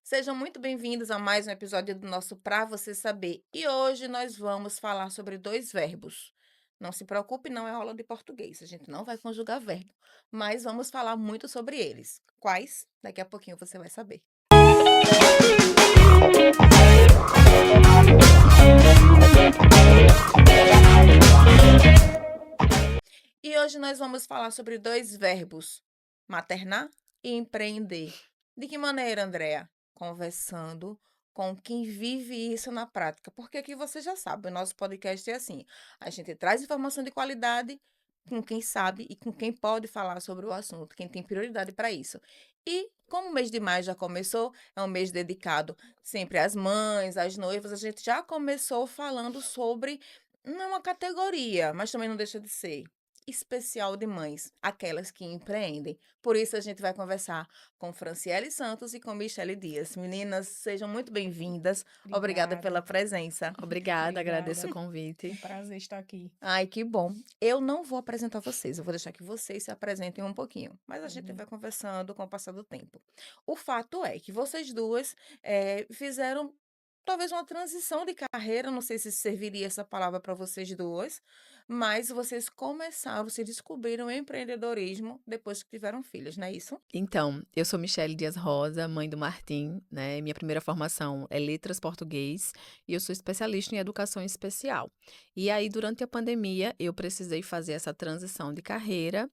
Sejam muito bem-vindos a mais um episódio do nosso Pra Você Saber. E hoje nós vamos falar sobre dois verbos. Não se preocupe, não é aula de português. A gente não vai conjugar verbo, mas vamos falar muito sobre eles. Quais? Daqui a pouquinho você vai saber. E hoje nós vamos falar sobre dois verbos: maternar e empreender. De que maneira, Andréa? Conversando com quem vive isso na prática. Porque aqui você já sabe, o nosso podcast é assim: a gente traz informação de qualidade com quem sabe e com quem pode falar sobre o assunto, quem tem prioridade para isso. E como o mês de maio já começou, é um mês dedicado sempre às mães, às noivas, a gente já começou falando sobre, não é uma categoria, mas também não deixa de ser especial de mães, aquelas que empreendem. Por isso a gente vai conversar com Franciele Santos e com Michele Dias. Meninas, sejam muito bem-vindas. Obrigada pela Obrigada, presença. Obrigada, agradeço o obrigada. convite. Um prazer estar aqui. Ai, que bom. Eu não vou apresentar vocês, eu vou deixar que vocês se apresentem um pouquinho, mas a gente Uhum. vai conversando com o passar do tempo. O fato é que vocês duas fizeram talvez uma transição de carreira, não sei se serviria essa palavra para vocês duas, mas vocês começaram, se descobriram em empreendedorismo depois que tiveram filhos, não é isso? Então, eu sou Michele Dias Rosa, mãe do Martim, né? Minha primeira formação é Letras Português e eu sou especialista em educação especial. E aí, durante a pandemia, eu precisei fazer essa transição de carreira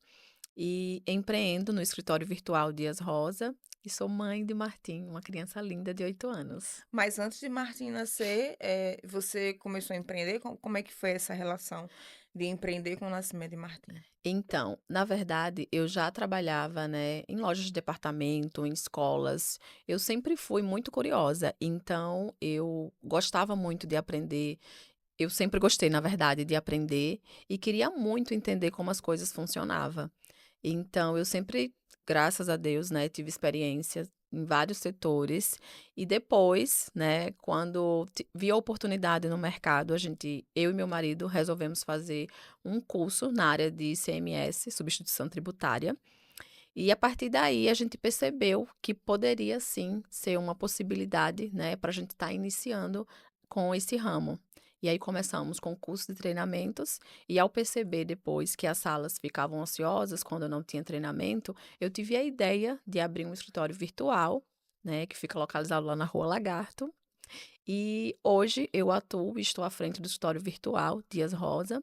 e empreendo no escritório virtual Dias Rosa e sou mãe de Martim, uma criança linda de 8 anos. Mas antes de Martim nascer, você começou a empreender? Como é que foi essa relação de empreender com o nascimento de Martim? Então, na verdade, eu já trabalhava, né, em lojas de departamento, em escolas. Eu sempre fui muito curiosa, então eu gostava muito de aprender. Eu sempre gostei, na verdade, de aprender e queria muito entender como as coisas funcionavam. Então, eu sempre, graças a Deus, né, tive experiência em vários setores. E depois, né, quando vi a oportunidade no mercado, eu e meu marido, resolvemos fazer um curso na área de ICMS, substituição tributária. E a partir daí, a gente percebeu que poderia sim ser uma possibilidade, né, para a gente estar iniciando com esse ramo. E aí começamos com o curso de treinamentos, e ao perceber depois que as salas ficavam ociosas quando eu não tinha treinamento, eu tive a ideia de abrir um escritório virtual, né, que fica localizado lá na Rua Lagarto. E hoje eu atuo, estou à frente do escritório virtual Dias Rosa,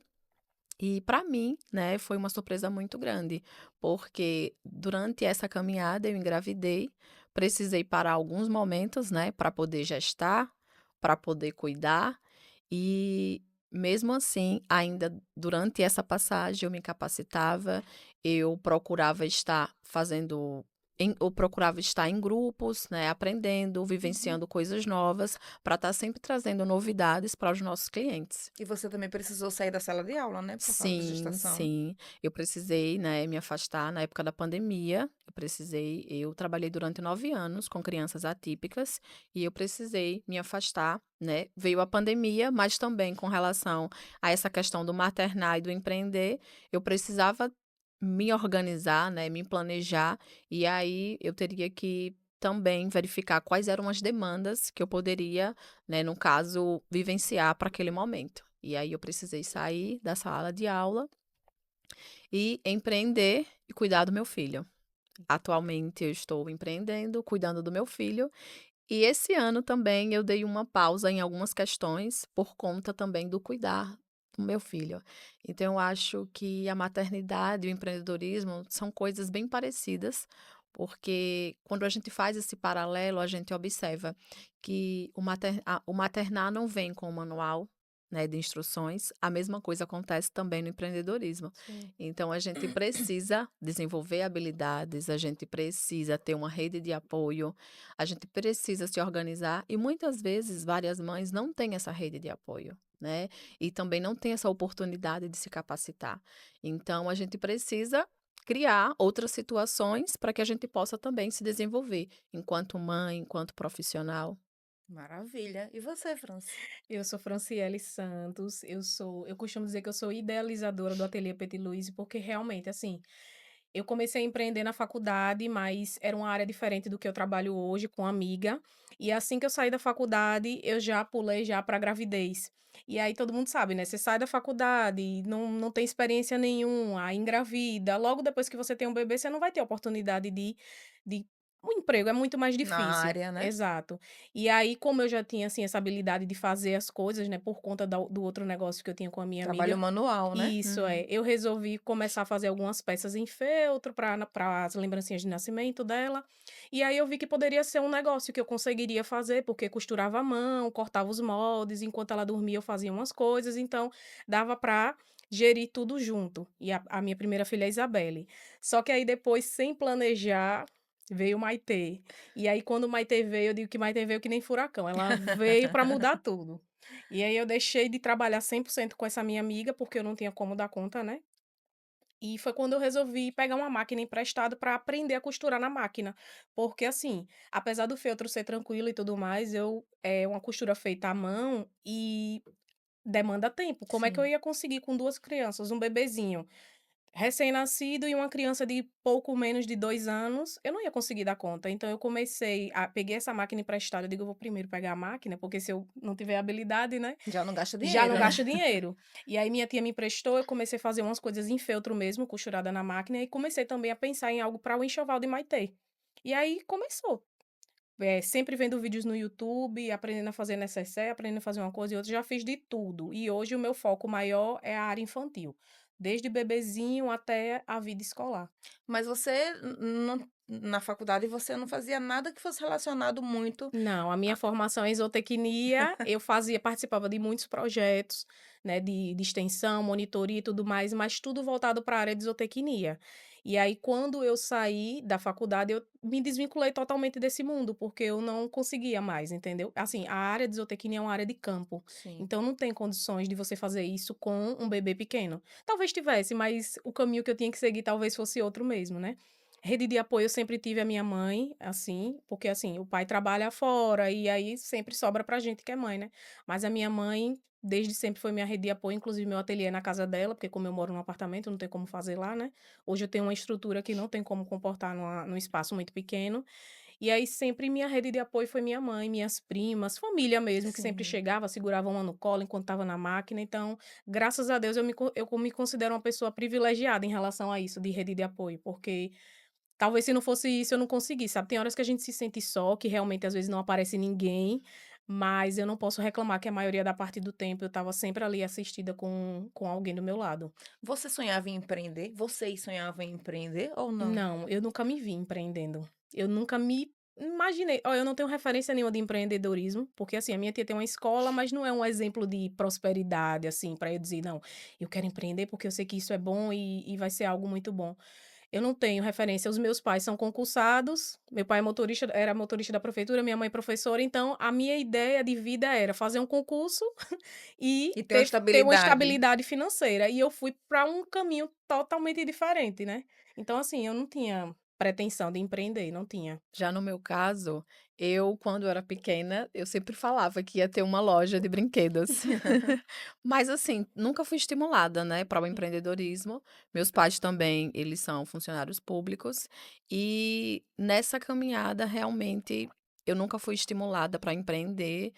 e para mim, né, foi uma surpresa muito grande, porque durante essa caminhada eu engravidei, precisei parar alguns momentos, né, para poder gestar, para poder cuidar, e mesmo assim, ainda durante essa passagem eu me capacitava, eu procurava estar fazendo eu procurava estar em grupos, né, aprendendo, Uhum. vivenciando coisas novas, para estar sempre trazendo novidades para os nossos clientes. E você também precisou sair da sala de aula, né, por causa da Sim, gestação. sim. Eu precisei, né, me afastar na época da pandemia. Eu trabalhei durante 9 anos com crianças atípicas e eu precisei me afastar, né? Veio a pandemia, mas também com relação a essa questão do maternar e do empreender, eu precisava me organizar, né, me planejar, e aí eu teria que também verificar quais eram as demandas que eu poderia, né, no caso, vivenciar para aquele momento. E aí eu precisei sair da sala de aula e empreender e cuidar do meu filho. Atualmente eu estou empreendendo, cuidando do meu filho, e esse ano também eu dei uma pausa em algumas questões por conta também do cuidar do meu filho. Então eu acho que a maternidade e o empreendedorismo são coisas bem parecidas, porque quando a gente faz esse paralelo, a gente observa que o maternar não vem com o manual, né, de instruções, a mesma coisa acontece também no empreendedorismo. Sim. Então, a gente precisa desenvolver habilidades, a gente precisa ter uma rede de apoio, a gente precisa se organizar e muitas vezes várias mães não têm essa rede de apoio, né? E também não têm essa oportunidade de se capacitar. Então, a gente precisa criar outras situações para que a gente possa também se desenvolver enquanto mãe, enquanto profissional. Maravilha. E você, Franci? Eu sou Franciele Santos, eu costumo dizer que eu sou idealizadora do Ateliê Petit Louise, porque realmente, assim, Eu comecei a empreender na faculdade, mas era uma área diferente do que eu trabalho hoje, com amiga. E assim que eu saí da faculdade, eu já pulei já para gravidez. E aí todo mundo sabe, né? Você sai da faculdade, não tem experiência nenhuma, aí engravida. Logo depois que você tem um bebê, você não vai ter oportunidade de um emprego, é muito mais Na difícil. área, né? Exato. E aí, como eu já tinha, assim, essa habilidade de fazer as coisas, né, por conta do outro negócio que eu tinha com a minha Trabalho amiga, manual, né? isso, é. Eu resolvi começar a fazer algumas peças em feltro para as lembrancinhas de nascimento dela. E aí eu vi que poderia ser um negócio que eu conseguiria fazer, porque costurava à mão, cortava os moldes, enquanto ela dormia eu fazia umas coisas, então dava para gerir tudo junto. E a minha primeira filha é a Isabelle. Só que aí depois, sem planejar, veio o Maitê. E aí quando o Maitê veio, eu digo que Maitê veio que nem furacão. Ela veio para mudar tudo. E aí eu deixei de trabalhar 100% com essa minha amiga, porque eu não tinha como dar conta, né. E foi quando eu resolvi pegar uma máquina emprestada para aprender a costurar na máquina. Porque, assim, apesar do feltro ser tranquilo e tudo mais, é uma costura feita à mão e demanda tempo. Como é que eu Sim. ia conseguir com 2 crianças, um bebezinho recém-nascido e uma criança de pouco menos de 2 anos, eu não ia conseguir dar conta. Então eu peguei essa máquina emprestada, eu digo: "Eu vou primeiro pegar a máquina, porque se eu não tiver habilidade, né, Já não gasta já não dinheiro, né? gasto dinheiro". E aí minha tia me emprestou, eu comecei a fazer umas coisas em feltro mesmo, costurada na máquina, e comecei também a pensar em algo para o enxoval de Maitê. E aí começou. Sempre vendo vídeos no YouTube, aprendendo a fazer necessaire, aprendendo a fazer uma coisa e outra, já fiz de tudo. E hoje o meu foco maior é a área infantil, desde bebezinho até a vida escolar. Mas você não na faculdade você não fazia nada que fosse relacionado muito Não, a minha a formação é em zootecnia, eu participava de muitos projetos, né, de extensão, monitoria e tudo mais, mas tudo voltado para a área de zootecnia. E aí, quando eu saí da faculdade, eu me desvinculei totalmente desse mundo, porque eu não conseguia mais, entendeu? Assim, a área de zootecnia é uma área de campo, sim. então não tem condições de você fazer isso com um bebê pequeno. Talvez tivesse, mas o caminho que eu tinha que seguir talvez fosse outro mesmo, né? Rede de apoio eu sempre tive a minha mãe, assim, porque assim, o pai trabalha fora e aí sempre sobra pra gente que é mãe, né. Mas a minha mãe, desde sempre foi minha rede de apoio, inclusive meu ateliê é na casa dela, porque como eu moro num apartamento, não tem como fazer lá, né. Hoje eu tenho uma estrutura que não tem como comportar num espaço muito pequeno, e aí sempre minha rede de apoio foi minha mãe, minhas primas, família mesmo, que sempre Sim. chegava, segurava uma no colo enquanto estava na máquina, então, graças a Deus eu me considero uma pessoa privilegiada em relação a isso de rede de apoio, porque talvez se não fosse isso eu não conseguisse, sabe. Tem horas que a gente se sente só, que realmente às vezes não aparece ninguém, mas eu não posso reclamar que a maioria da parte do tempo eu estava sempre ali assistida com alguém do meu lado. Você sonhava em empreender? Vocês sonhavam em empreender ou não? Não, eu nunca me vi empreendendo. Eu nunca me imaginei. Olha, eu não tenho referência nenhuma de empreendedorismo, porque assim, a minha tia tem uma escola, mas não é um exemplo de prosperidade, assim, para eu dizer: "Não, eu quero empreender porque eu sei que isso é bom e vai ser algo muito bom". Eu não tenho referência. Os meus pais são concursados, meu pai era motorista da prefeitura, minha mãe professora, então a minha ideia de vida era fazer um concurso e E tem uma ter uma estabilidade. estabilidade financeira. E eu fui para um caminho totalmente diferente, né. Então, assim, eu não tinha pretensão de empreender, não tinha. Já no meu caso, eu, quando era pequena, eu sempre falava que ia ter uma loja de brinquedos. Mas, assim, nunca fui estimulada, né, para o empreendedorismo. Meus pais também, eles são funcionários públicos. E nessa caminhada, realmente, eu nunca fui estimulada para empreender.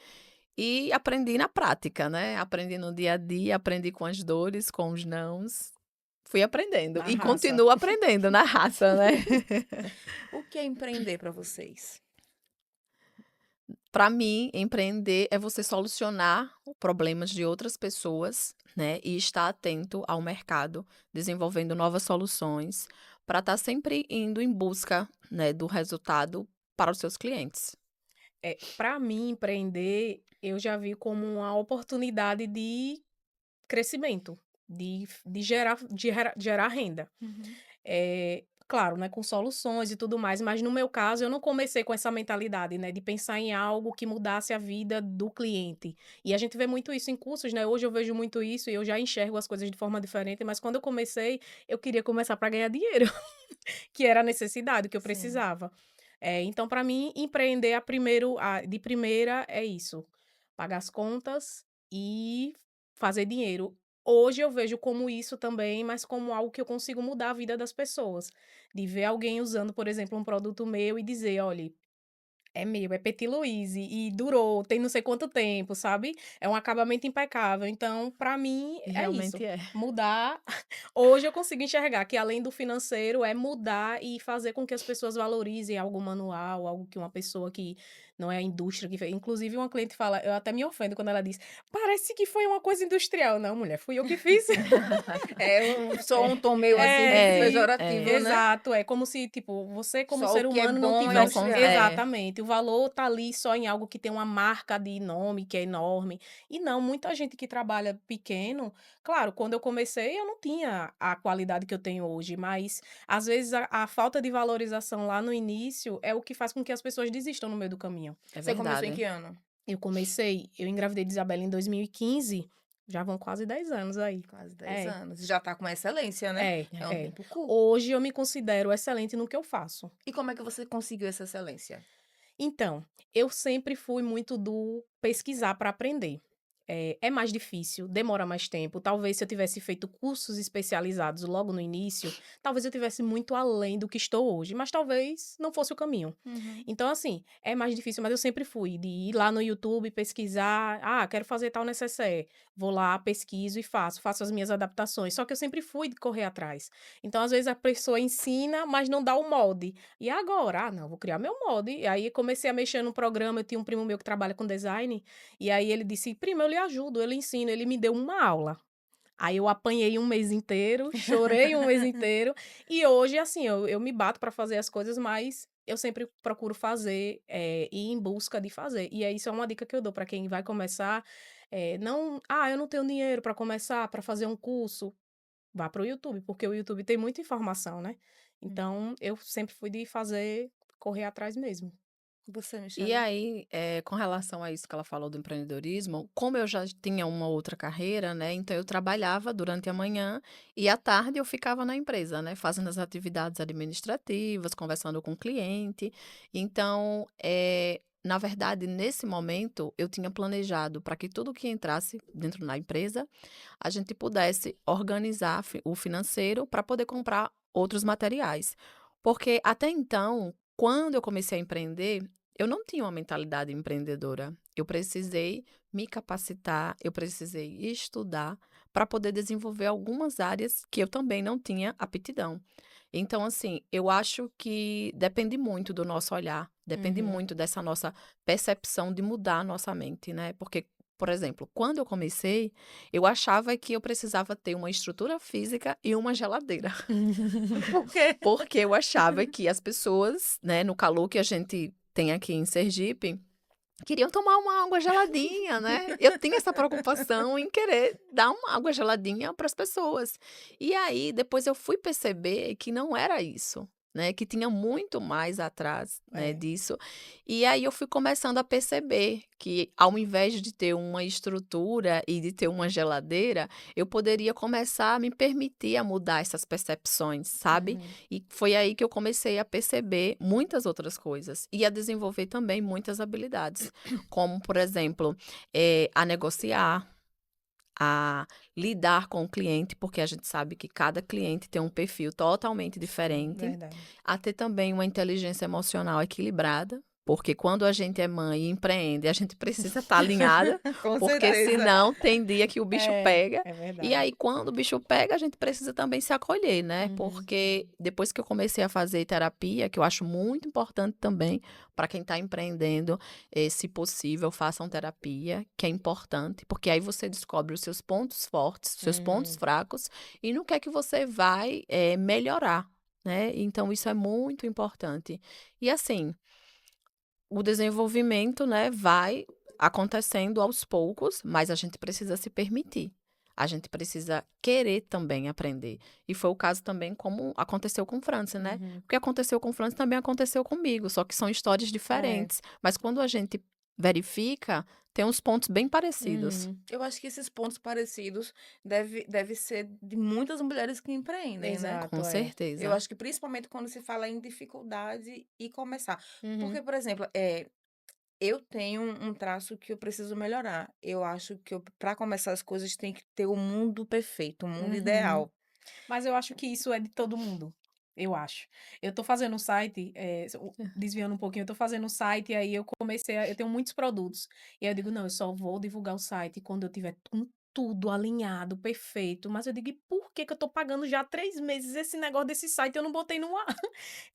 E aprendi na prática, né? Aprendi no dia a dia, aprendi com as dores, com os nãos. Fui aprendendo Na e raça. continuo aprendendo na raça, né? O que é empreender para vocês? Para mim, empreender é você solucionar problemas de outras pessoas, né, e estar atento ao mercado, desenvolvendo novas soluções, para estar sempre indo em busca, né, do resultado para os seus clientes. Para mim, empreender, eu já vi como uma oportunidade de crescimento, de gerar renda. Uhum. Claro, né, com soluções e tudo mais, mas no meu caso eu não comecei com essa mentalidade, né, de pensar em algo que mudasse a vida do cliente. E a gente vê muito isso em cursos, né, hoje eu vejo muito isso e eu já enxergo as coisas de forma diferente, mas quando eu comecei, eu queria começar para ganhar dinheiro, que era a necessidade, que eu Sim. precisava. Então para mim empreender de primeira é isso, pagar as contas e fazer dinheiro. Hoje eu vejo como isso também, mas como algo que eu consigo mudar a vida das pessoas. De ver alguém usando, por exemplo, um produto meu e dizer: "Olha, é meu, é Petit Louise e durou, tem não sei quanto tempo", sabe. É um acabamento impecável. Então, pra mim, E é isso, realmente é. mudar. Hoje eu consigo enxergar que além do financeiro, é mudar e fazer com que as pessoas valorizem algo manual, algo que uma pessoa que não é a indústria que fez. Inclusive uma cliente fala, eu até me ofendo quando ela diz: "Parece que foi uma coisa industrial". Não, mulher, fui eu que fiz. É só um tom meio assim É, É, sim. é. pejorativo, né? Exato, é como se, tipo, você como Só o ser que é humano não bom é Não tivesse con industrial. é, exatamente, o valor tá ali só em algo que tem uma marca de nome que é enorme. E não, muita gente que trabalha pequeno, claro, quando eu comecei eu não tinha a qualidade que eu tenho hoje, mas às vezes a falta de valorização lá no início é o que faz com que as pessoas desistam no meio do caminho. é Você começou em verdade. que ano? Eu engravidei de Isabela em 2015, já vão quase 10 anos aí. Quase 10 É, anos. Já tá com excelência, né? é, É um é. tempo curto. Hoje eu me considero excelente no que eu faço. E como é que você conseguiu essa excelência? Então, eu sempre fui muito do pesquisar para aprender. É mais difícil, demora mais tempo. Talvez se eu tivesse feito cursos especializados logo no início, talvez eu tivesse muito além do que estou hoje, mas talvez não fosse o caminho. Uhum. Então, assim, é mais difícil, mas eu sempre fui de ir lá no YouTube, pesquisar. Ah, quero fazer tal necessaire. Vou lá, pesquiso e faço as minhas adaptações. Só que eu sempre fui de correr atrás. Então, às vezes, a pessoa ensina, mas não dá o molde. E agora? Ah, não, vou criar meu molde. E aí comecei a mexer no programa. Eu tinha um primo meu que trabalha com design. E aí ele disse: "Prima, eu lhe ajudo, eu lhe ensino". Ele me deu uma aula. Aí eu apanhei um mês inteiro, chorei um mês inteiro, e hoje, assim, eu me bato para fazer as coisas, mas eu sempre procuro fazer, ir em busca de fazer. E aí isso é uma dica que eu dou para quem vai começar, não: "Ah, eu não tenho dinheiro para começar, para fazer um curso", vá para o YouTube, porque o YouTube tem muita informação, né. Hum. Então eu sempre fui de fazer, correr atrás mesmo. Você, E Michele? aí, com relação a isso que ela falou do empreendedorismo, como eu já tinha uma outra carreira, né, então eu trabalhava durante a manhã e à tarde eu ficava na empresa, né, fazendo as atividades administrativas, conversando com o cliente. Então, na verdade, nesse momento, eu tinha planejado para que tudo que entrasse dentro da empresa, a gente pudesse organizar o financeiro para poder comprar outros materiais. Porque até então, quando eu comecei a empreender, eu não tinha uma mentalidade empreendedora. Eu precisei me capacitar, eu precisei estudar para poder desenvolver algumas áreas que eu também não tinha aptidão. Então, assim, eu acho que depende muito do nosso olhar, depende Uhum. muito dessa nossa percepção de mudar a nossa mente, né? Porque, por exemplo, quando eu comecei, eu achava que eu precisava ter uma estrutura física e uma geladeira. Por quê? Porque eu achava que as pessoas, né, no calor que a gente tem aqui em Sergipe, queriam tomar uma água geladinha, né? Eu tinha essa preocupação em querer dar uma água geladinha para as pessoas. E aí, depois eu fui perceber que não era isso, né? Que tinha muito mais atrás, né, É. disso. E aí eu fui começando a perceber que, ao invés de ter uma estrutura e de ter uma geladeira, eu poderia começar a me permitir a mudar essas percepções, sabe? Uhum. E foi aí que eu comecei a perceber muitas outras coisas e a desenvolver também muitas habilidades, como, por exemplo, a negociar, a lidar com o cliente, porque a gente sabe que cada cliente tem um perfil totalmente Sim, diferente, verdade. a ter também uma inteligência emocional equilibrada. Porque quando a gente é mãe e empreende, a gente precisa estar alinhada, Com porque certeza. senão tem dia que o bicho pega. É E verdade. aí, quando o bicho pega, a gente precisa também se acolher, né? Uhum. Porque depois que eu comecei a fazer terapia, que eu acho muito importante também para quem está empreendendo, se possível, façam terapia, que é importante, porque aí você descobre os seus pontos fortes, os seus pontos Uhum. fracos e no que é que você vai melhorar, né? Então, isso é muito importante. E assim, o desenvolvimento, né, vai acontecendo aos poucos, mas a gente precisa se permitir. A gente precisa querer também aprender. E foi o caso também como aconteceu com França, né? Uhum. O que aconteceu com França também aconteceu comigo, só que são histórias É. diferentes. Mas quando a gente verifica, tem uns pontos bem parecidos. Uhum. Eu acho que esses pontos parecidos deve ser de muitas mulheres que empreendem, né? Com Exato, é. Eu certeza. acho que principalmente quando se fala em dificuldade e começar. Uhum. Porque, por exemplo, eu tenho um traço que eu preciso melhorar. Eu acho que para começar as coisas tem que ter o mundo perfeito, o mundo Uhum. ideal. Mas eu acho que isso é de todo mundo. Eu acho. Eu tô fazendo um site, desviando um pouquinho, eu tô fazendo um site e aí eu eu tenho muitos produtos. E aí eu digo, não, eu só vou divulgar o site quando eu tiver com tudo alinhado, perfeito. Mas eu digo, e por que que eu tô pagando já 3 meses esse negócio desse site e eu não botei no ar?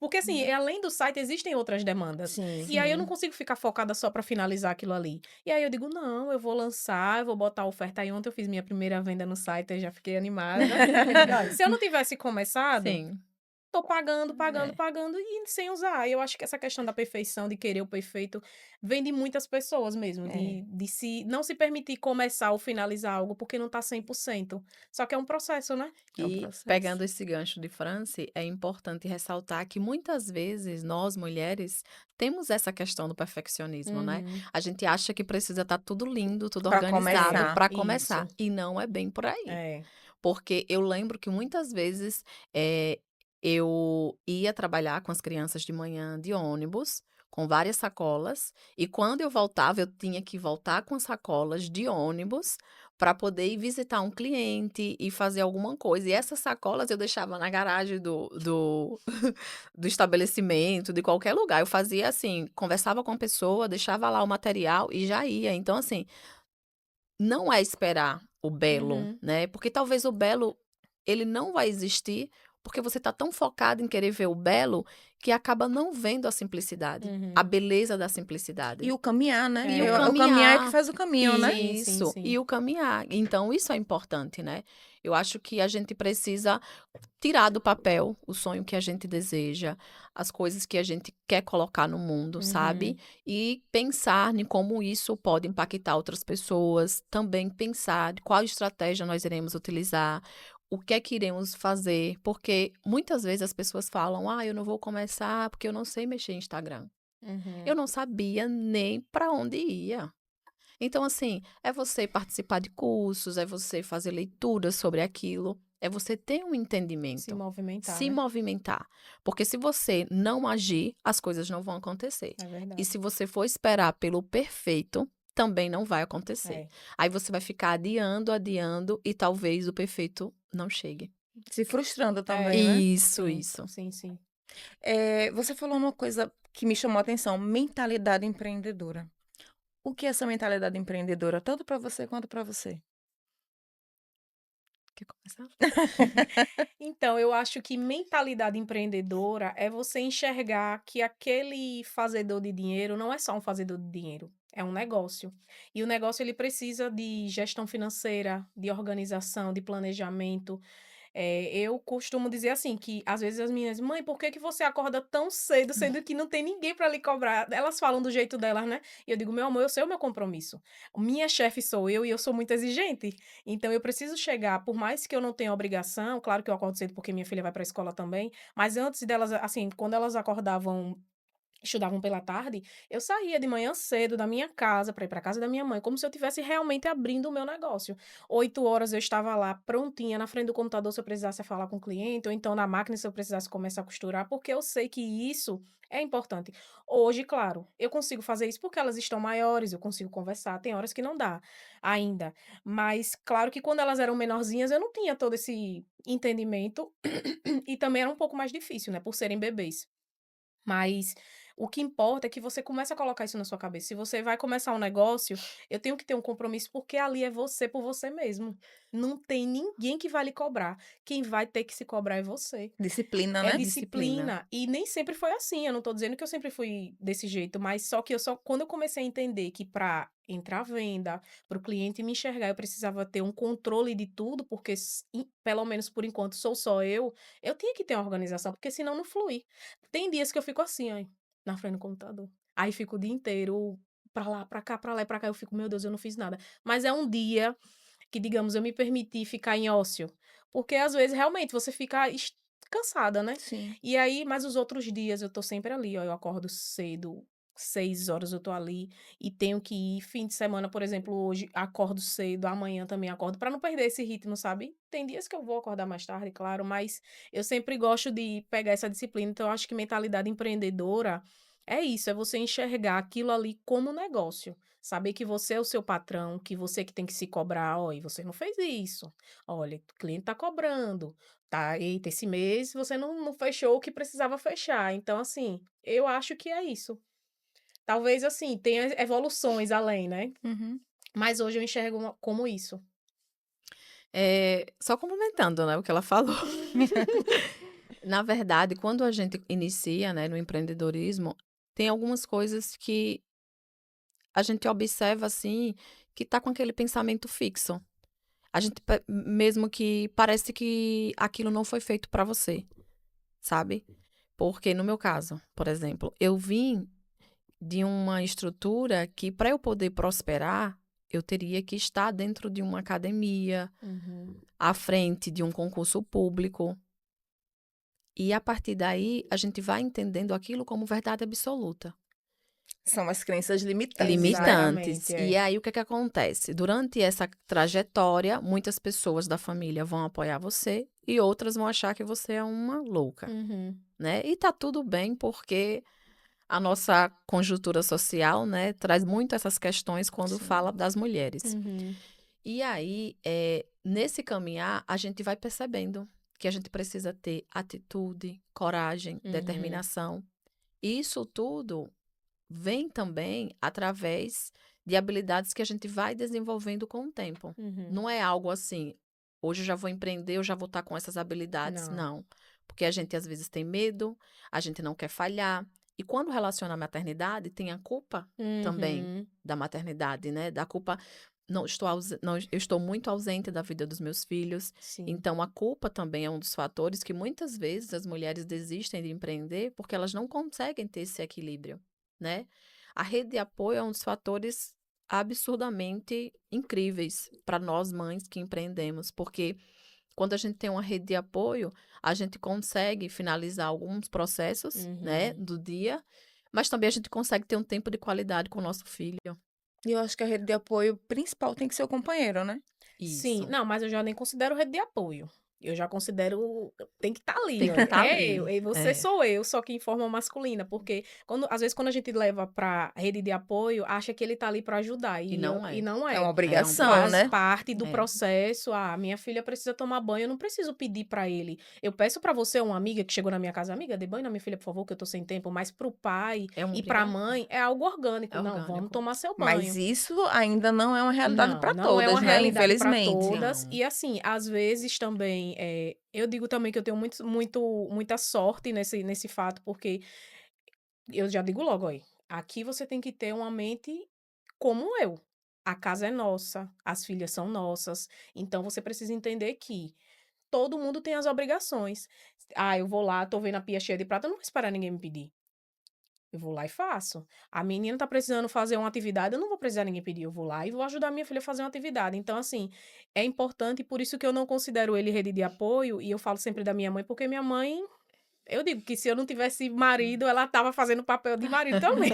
Porque assim, além do site, existem outras demandas. Sim. E aí eu não consigo ficar focada só pra finalizar aquilo ali. E aí eu digo, não, eu vou lançar, eu vou botar a oferta. Aí ontem eu fiz minha primeira venda no site, eu já fiquei animada. Eu digo, olha, se eu não tivesse começado, Sim. tô pagando, pagando, É. pagando e sem usar. Eu acho que essa questão da perfeição, de querer o perfeito, vem de muitas pessoas mesmo, É. de não se permitir começar ou finalizar algo porque não tá 100%. Só que é um processo, né? É um E processo. pegando esse gancho de Franci, é importante ressaltar que muitas vezes nós mulheres temos essa questão do perfeccionismo, né? Uhum. A gente acha que precisa estar tudo lindo, tudo Pra organizado começar. para começar. Isso. E não é bem por aí. É. Porque eu lembro que muitas vezes eh, eu ia trabalhar com as crianças de manhã de ônibus, com várias sacolas, e quando eu voltava, eu tinha que voltar com as sacolas de ônibus para poder ir visitar um cliente e fazer alguma coisa. E essas sacolas eu deixava na garagem do estabelecimento, de qualquer lugar. Eu fazia assim, conversava com a pessoa, deixava lá o material e já ia. Então, assim, não é esperar o belo, Uhum. né, porque talvez o belo, ele não vai existir, porque você tá tão focado em querer ver o belo, que acaba não vendo a simplicidade, a Uhum. beleza da E simplicidade. o caminhar, né? E o É. O caminhar é que caminhar. faz o caminho, né? Sim, sim, Isso, sim. e o caminhar. Então isso é importante, né. Eu acho que a gente precisa tirar do papel o sonho que a gente deseja, as coisas que a gente quer colocar no mundo, sabe? Uhum. E pensar em como isso pode impactar outras pessoas, também pensar de qual estratégia nós iremos utilizar, o que é que iremos fazer, porque muitas vezes as pessoas falam: "Ah, eu não vou começar porque eu não sei mexer em Instagram". Uhum. Eu não sabia nem para onde ia. Então, assim, é você participar de cursos, é você fazer leituras sobre aquilo, é você ter um Se entendimento, movimentar, se né? movimentar. Porque se você não agir, as coisas não vão acontecer. É E verdade. se você for esperar pelo perfeito, também não vai acontecer. É. Aí você vai ficar adiando, adiando e talvez o perfeito não chegue. Se frustrando também, É. né? Isso, Sim, isso. sim, sim. Você falou uma coisa que me chamou a atenção, mentalidade empreendedora. O que é essa mentalidade empreendedora, tanto para você quanto para você? Quer começar? Então, eu acho que mentalidade empreendedora é você enxergar que aquele fazedor de dinheiro não é só um fazedor de dinheiro, é um negócio. E o negócio ele precisa de gestão financeira, de organização, de planejamento. Eu costumo dizer assim, que às vezes as meninas, mãe, por que que você acorda tão cedo, sendo que não tem ninguém para lhe cobrar? Elas falam do jeito delas, né? E eu digo, meu amor, eu sei o meu compromisso. Minha chefe sou eu e eu sou muito exigente. Então eu preciso chegar, por mais que eu não tenha obrigação, claro que eu acordo cedo porque minha filha vai para a escola também, mas antes delas, assim, quando elas acordavam estudavam pela tarde, eu saía de manhã cedo da minha casa para ir para casa da minha mãe, como se eu tivesse realmente abrindo o meu negócio. 8 horas eu estava lá prontinha na frente do computador se eu precisasse falar com o cliente, ou então na máquina se eu precisasse começar a costurar, porque eu sei que isso é importante. Hoje, claro, eu consigo fazer isso porque elas estão maiores, eu consigo conversar, tem horas que não dá ainda. Mas claro que quando elas eram menorzinhas eu não tinha todo esse entendimento e também era um pouco mais difícil, né, por serem bebês. Mas o que importa é que você comece a colocar isso na sua cabeça. Se você vai começar um negócio, eu tenho que ter um compromisso, porque ali é você por você mesmo. Não tem ninguém que vai lhe cobrar. Quem vai ter que se cobrar é você. Disciplina, É né? Disciplina. disciplina. E nem sempre foi assim. Eu não tô dizendo que eu sempre fui desse jeito, mas só que quando eu comecei a entender que para entrar à venda, para o cliente me enxergar, eu precisava ter um controle de tudo, porque pelo menos por enquanto sou só eu tinha que ter uma organização, porque senão não flui. Tem dias que eu fico assim, ó, na frente do computador. Aí fico o dia inteiro pra lá, pra cá, pra lá e pra cá. Eu fico, meu Deus, eu não fiz nada. Mas é um dia que, digamos, eu me permiti ficar em ócio. Porque às vezes realmente você fica cansada, né? Sim. E aí, mas os outros dias eu tô sempre ali, ó. Eu acordo cedo, 6 horas eu tô ali e tenho que ir. Fim de semana, por exemplo, hoje acordo cedo, amanhã também acordo, pra não perder esse ritmo, sabe? Tem dias que eu vou acordar mais tarde, claro, mas eu sempre gosto de pegar essa disciplina. Então, eu acho que mentalidade empreendedora É isso, é você enxergar aquilo ali como negócio. Saber que você é o seu patrão, que você que tem que se cobrar. Olha, você não fez isso. Olha, o cliente tá cobrando. Tá, eita, esse mês você não fechou o que precisava fechar. Então, assim, eu acho que é isso. Talvez, assim, tenha evoluções além, né? Uhum. Mas hoje eu enxergo como isso. Só complementando, né, o que ela falou. Na verdade, quando a gente inicia, né, no empreendedorismo, tem algumas coisas que a gente observa, assim, que tá com aquele pensamento fixo. A gente mesmo que parece que aquilo não foi feito para você, sabe? Porque no meu caso, por exemplo, eu vim de uma estrutura que para eu poder prosperar, eu teria que estar dentro de uma academia, Uhum. à frente de um concurso público. E a partir daí, a gente vai entendendo aquilo como verdade absoluta. São as crenças limitantes, né? Limitantes. Exatamente, E é. aí, o que é que acontece? Durante essa trajetória, muitas pessoas da família vão apoiar você e outras vão achar que você é uma louca, Uhum. né? E tá tudo bem, porque a nossa conjuntura social, né, traz muito essas questões quando Sim. fala das mulheres. Uhum. E aí, nesse caminhar, a gente vai percebendo que a gente precisa ter atitude, coragem, Uhum. determinação. E isso tudo vem também através de habilidades que a gente vai desenvolvendo com o tempo. Uhum. Não é algo assim, hoje eu já vou empreender, eu já vou estar com essas habilidades. Não. Não. Porque a gente às vezes tem medo, a gente não quer falhar. E quando relaciona a maternidade, tem a culpa também Uhum. da maternidade, né? Da culpa. Não, eu estou muito ausente da vida dos meus filhos. Sim. Então, a culpa também é um dos fatores que muitas vezes as mulheres desistem de empreender porque elas não conseguem ter esse equilíbrio, né? A rede de apoio é um dos fatores absurdamente incríveis para nós mães que empreendemos, porque quando a gente tem uma rede de apoio, a gente consegue finalizar alguns processos, né, Uhum. do dia, mas também a gente consegue ter um tempo de qualidade com o nosso filho. E eu acho que a rede de apoio principal tem que ser o companheiro, né? Sim, Isso. não, mas eu já nem considero rede de apoio. Eu já considero, tem que estar ali, Tem que olha. estar É eu, ali. e você É. sou eu, só que em forma masculina, porque às vezes quando a gente leva para rede de apoio, acha que ele tá ali para ajudar E não e é. não É uma é. É uma obrigação, Faz obrigação. né? parte do É. processo. Ah, minha filha precisa tomar banho, eu não preciso pedir para ele. Eu peço para você, uma amiga que chegou na minha casa, amiga, dê banho na minha filha, por favor, que eu tô sem tempo, mas pro pai É uma e pra obrigação. mãe é algo orgânico. É Não, vamos orgânico. tomar seu Mas banho. isso ainda não é uma realidade Não, para não é uma todas, né? realidade para Infelizmente. todas. Não. E assim, às vezes também, eu digo também que eu tenho muita sorte nesse fato, porque eu já digo logo aí, aqui você tem que ter uma mente como eu. A casa é nossa, as filhas são nossas, então você precisa entender que todo mundo tem as obrigações. Ah, eu vou lá, tô vendo a pia cheia de prata, eu não vou esperar ninguém me pedir. Eu vou lá e faço. A menina tá precisando fazer uma atividade, eu não vou precisar ninguém pedir, eu vou lá e vou ajudar minha filha a fazer uma atividade. Então, assim, é importante e por isso que eu não considero ele rede de apoio, e eu falo sempre da minha mãe, porque minha mãe, eu digo que se eu não tivesse marido, ela tava fazendo o papel de marido também,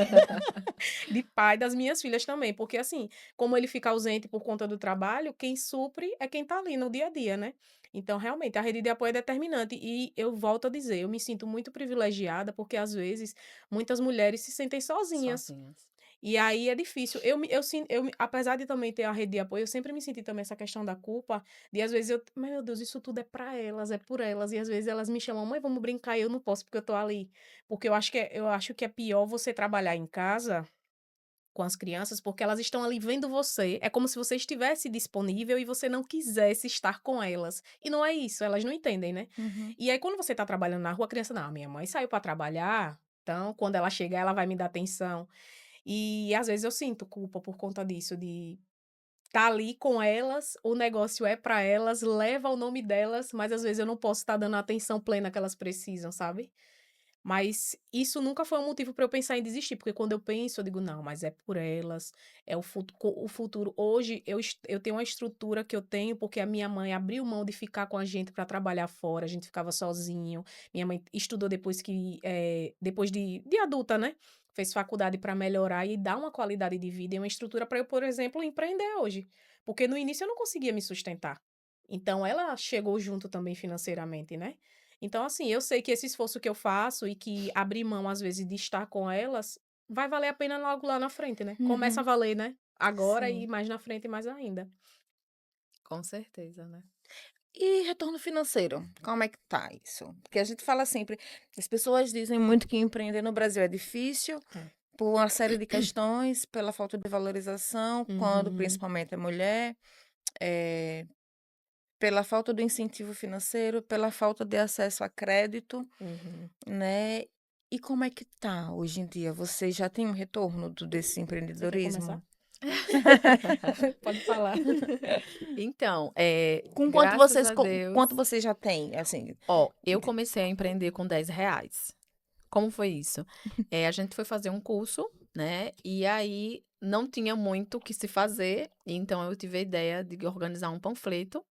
de pai das minhas filhas também, porque assim, como ele fica ausente por conta do trabalho, quem supre é quem tá ali no dia a dia, né? Então, realmente, a rede de apoio é determinante. E eu volto a dizer, eu me sinto muito privilegiada, porque às vezes muitas mulheres se sentem sozinhas. Sozinhas. E aí é difícil. Apesar de também ter a rede de apoio, eu sempre me senti também essa questão da culpa, de às vezes meu Deus, isso tudo é pra elas, é por elas, e às vezes elas me chamam, mãe, vamos brincar, e eu não posso porque eu tô ali. Porque eu acho que é pior você trabalhar em casa com as crianças, porque elas estão ali vendo você. É como se você estivesse disponível e você não quisesse estar com elas. E não é isso, elas não entendem, né? Uhum. E aí, quando você tá trabalhando na rua, a criança, não, minha mãe saiu para trabalhar, então quando ela chegar, ela vai me dar atenção. E às vezes eu sinto culpa por conta disso, de estar ali com elas, o negócio é para elas, leva o nome delas, mas às vezes eu não posso estar dando a atenção plena que elas precisam, sabe? Mas isso nunca foi um motivo para eu pensar em desistir, porque quando eu penso, eu digo, não, mas é por elas, é o futuro. Hoje eu tenho uma estrutura que eu tenho porque a minha mãe abriu mão de ficar com a gente para trabalhar fora, a gente ficava sozinho. Minha mãe estudou depois de adulta, né? Fez faculdade para melhorar e dar uma qualidade de vida e uma estrutura para eu, por exemplo, empreender hoje. Porque no início eu não conseguia me sustentar. Então ela chegou junto também financeiramente, né? Então, assim, eu sei que esse esforço que eu faço e que abrir mão, às vezes, de estar com elas, vai valer a pena logo lá na frente, né? Começa a Uhum. valer, né? Agora e Sim. mais na frente mais ainda. Com certeza, né? E retorno financeiro, como é que tá isso? Porque a gente fala sempre, as pessoas dizem muito que empreender no Brasil é difícil É. por uma série de questões, pela falta de valorização, quando Uhum, principalmente é mulher, eh, pela falta do incentivo financeiro, pela falta de acesso a crédito, uhum. né? E como é que tá hoje em dia? Você já tem um retorno desse Você quer começar? empreendedorismo? Pode falar. Então, Com graças a quanto Deus. você já tem, assim? Ó, eu comecei a empreender com R$ 10. Como foi isso? A gente foi fazer um curso, né? E aí não tinha muito o que se fazer, então eu tive a ideia de organizar um panfleto,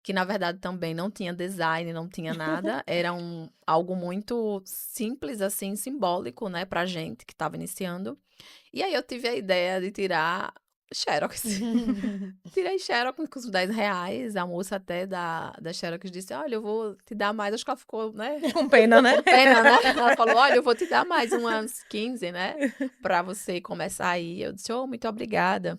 que na verdade também não tinha design, não tinha nada, era algo muito simples, assim, simbólico, né, pra gente que estava iniciando. E aí eu tive a ideia de tirar Xerox. Tirei Xerox com os R$ 10. A moça até da Xerox disse: Olha, eu vou te dar mais. Acho que ela ficou, né? Com pena, né? Com pena, né? Ela falou: Olha, eu vou te dar mais umas 15, né? Pra você começar aí. Eu disse: Oh, muito obrigada.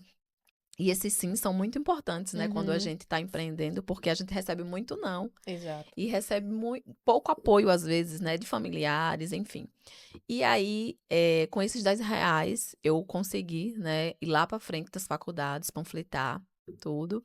E esses sim são muito importantes, né? Quando a Uhum, gente tá empreendendo, porque a gente recebe muito não. exato. E recebe pouco apoio, às vezes, né? De familiares, enfim. E aí, com esses R$ 10, eu consegui, né? Ir lá pra frente das faculdades, panfletar tudo.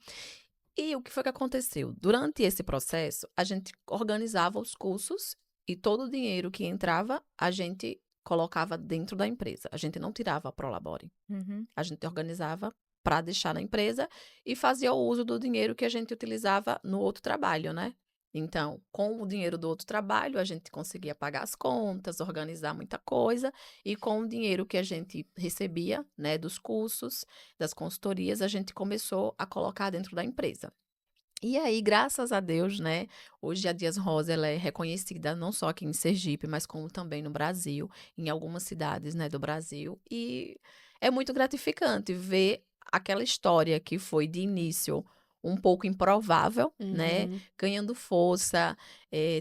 E o que foi que aconteceu? Durante esse processo, a gente organizava os cursos e todo o dinheiro que entrava, a gente colocava dentro da empresa. A gente não tirava a Prolabore. Uhum. A gente organizava para deixar na empresa e fazia o uso do dinheiro que a gente utilizava no outro trabalho, né? Então, com o dinheiro do outro trabalho, a gente conseguia pagar as contas, organizar muita coisa, e com o dinheiro que a gente recebia, né, dos cursos, das consultorias, a gente começou a colocar dentro da empresa. E aí, graças a Deus, né, hoje a Dias Rosa ela é reconhecida não só aqui em Sergipe, mas como também no Brasil, em algumas cidades, né, do Brasil. E é muito gratificante ver aquela história que foi de início um pouco improvável, né, Uhum. ganhando força,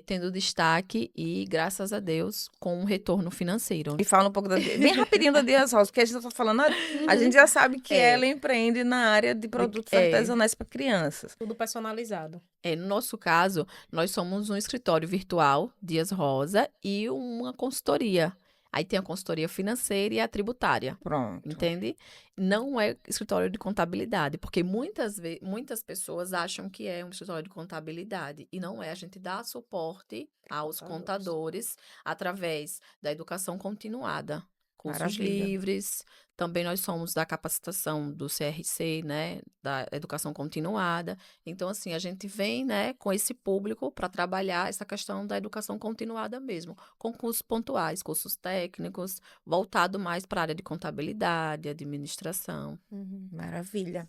tendo destaque e, graças a Deus, com um retorno financeiro. E fala um pouco bem rapidinho da Dias Rosa, porque a gente tá falando, a gente já sabe que É, ela empreende na área de produtos é, artesanais para crianças. Tudo personalizado. no nosso caso, nós somos um escritório virtual, Dias Rosa, e uma consultoria. Aí tem a consultoria financeira e a tributária, Pronto. entende? Não é escritório de contabilidade, porque muitas pessoas acham que é um escritório de contabilidade, e não é. A gente dá suporte aos Contadores. contadores através da educação continuada. Cursos Maravilha. livres, também nós somos da capacitação do CRC, né, da educação continuada. Então, assim, a gente vem, né, com esse público para trabalhar essa questão da educação continuada mesmo, com cursos pontuais, cursos técnicos, voltado mais para a área de contabilidade, administração. Uhum. Maravilha.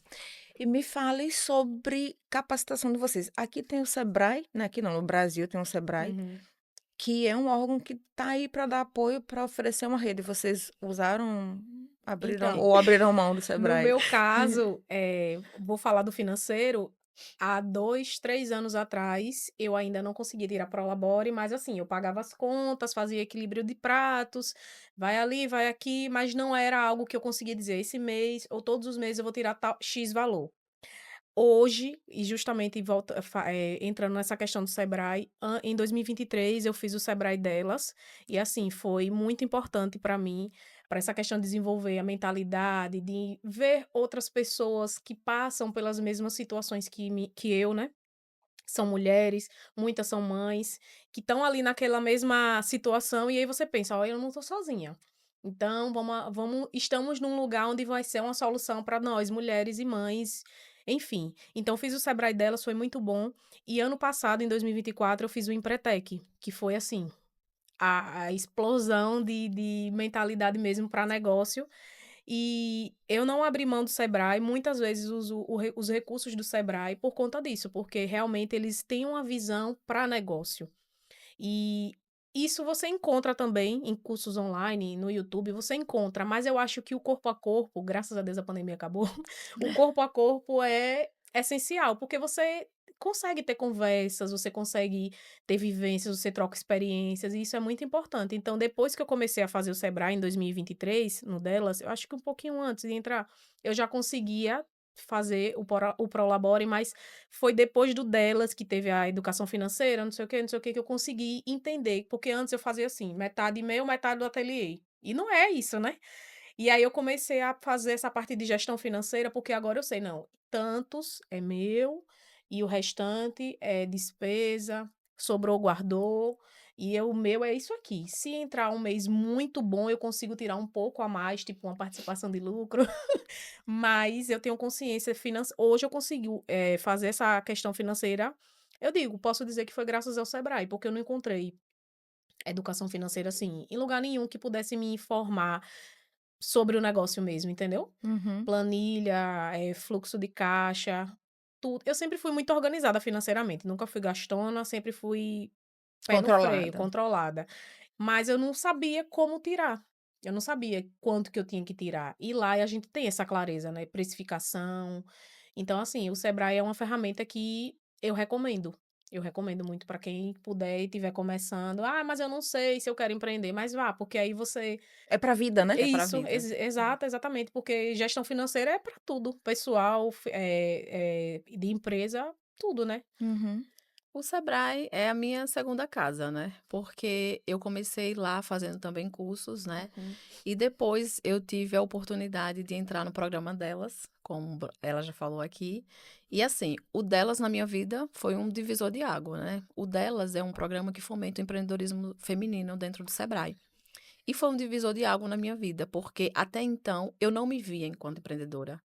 E me fale sobre capacitação de vocês. Aqui tem o Sebrae, né? Aqui não, no Brasil tem o Sebrae, Uhum. que é um órgão que está aí para dar apoio, para oferecer uma rede. Vocês Então, abriram mão do no Sebrae? meu caso, vou falar do financeiro. Há 2, 3 anos atrás, eu ainda não conseguia tirar Prolabore, mas assim, eu pagava as contas, fazia equilíbrio de pratos, vai ali, vai aqui, mas não era algo que eu conseguia dizer esse mês ou todos os meses eu vou tirar tal X valor. Hoje, e justamente entrando nessa questão do Sebrae, em 2023 eu fiz o Sebrae delas, e assim, foi muito importante para mim, para essa questão de desenvolver a mentalidade, de ver outras pessoas que passam pelas mesmas situações que eu, né? São mulheres, muitas são mães, que estão ali naquela mesma situação, e aí você pensa, olha, eu não tô sozinha. Então, estamos num lugar onde vai ser uma solução para nós, mulheres e mães, enfim. Então, fiz o Sebrae delas, foi muito bom. E ano passado, em 2024, eu fiz o Empretec, que foi assim, a explosão de mentalidade mesmo para negócio. E eu não abri mão do Sebrae, muitas vezes uso os recursos do Sebrae por conta disso, porque realmente eles têm uma visão para negócio. E isso você encontra também em cursos online, no YouTube, você encontra, mas eu acho que o corpo a corpo, graças a Deus a pandemia acabou, o corpo a corpo é essencial, porque você consegue ter conversas, você consegue ter vivências, você troca experiências, e isso é muito importante. Então, depois que eu comecei a fazer o Sebrae em 2023, no delas, eu acho que um pouquinho antes de entrar, eu já conseguia fazer o Prolabore, mas foi depois do delas que teve a educação financeira, não sei o que eu consegui entender, porque antes eu fazia assim, metade meu, metade do ateliê. E não é isso, né? E aí eu comecei a fazer essa parte de gestão financeira, porque agora eu sei, não, tantos é meu e o restante é despesa, sobrou, guardou, e o meu é isso aqui. Se entrar um mês muito bom, eu consigo tirar um pouco a mais, tipo uma participação de lucro, mas eu tenho consciência financeira. Hoje eu consegui fazer essa questão financeira. Eu digo, posso dizer que foi graças ao Sebrae, porque eu não encontrei educação financeira assim, em lugar nenhum que pudesse me informar sobre o negócio mesmo, entendeu? Uhum. Planilha, fluxo de caixa, tudo. Eu sempre fui muito organizada financeiramente, nunca fui gastona, sempre fui pé no freio, Controlada. controlada. Mas eu não sabia como tirar. Eu não sabia quanto que eu tinha que tirar. E lá a gente tem essa clareza, né? Precificação. Então, assim, o Sebrae é uma ferramenta que eu recomendo. Eu recomendo muito para quem puder e estiver começando. Ah, mas eu não sei se eu quero empreender. Mas vá, porque aí você É pra vida, né? É pra isso, vida. exato, exatamente, porque gestão financeira é para tudo, pessoal, de empresa, tudo, né? Uhum. O Sebrae é a minha segunda casa, né? Porque eu comecei lá fazendo também cursos, né? Uhum. E depois eu tive a oportunidade de entrar no programa delas, como ela já falou aqui. E assim, o delas na minha vida foi um divisor de água, né? O delas é um programa que fomenta o empreendedorismo feminino dentro do Sebrae. E foi um divisor de água na minha vida, porque até então eu não me via enquanto empreendedora.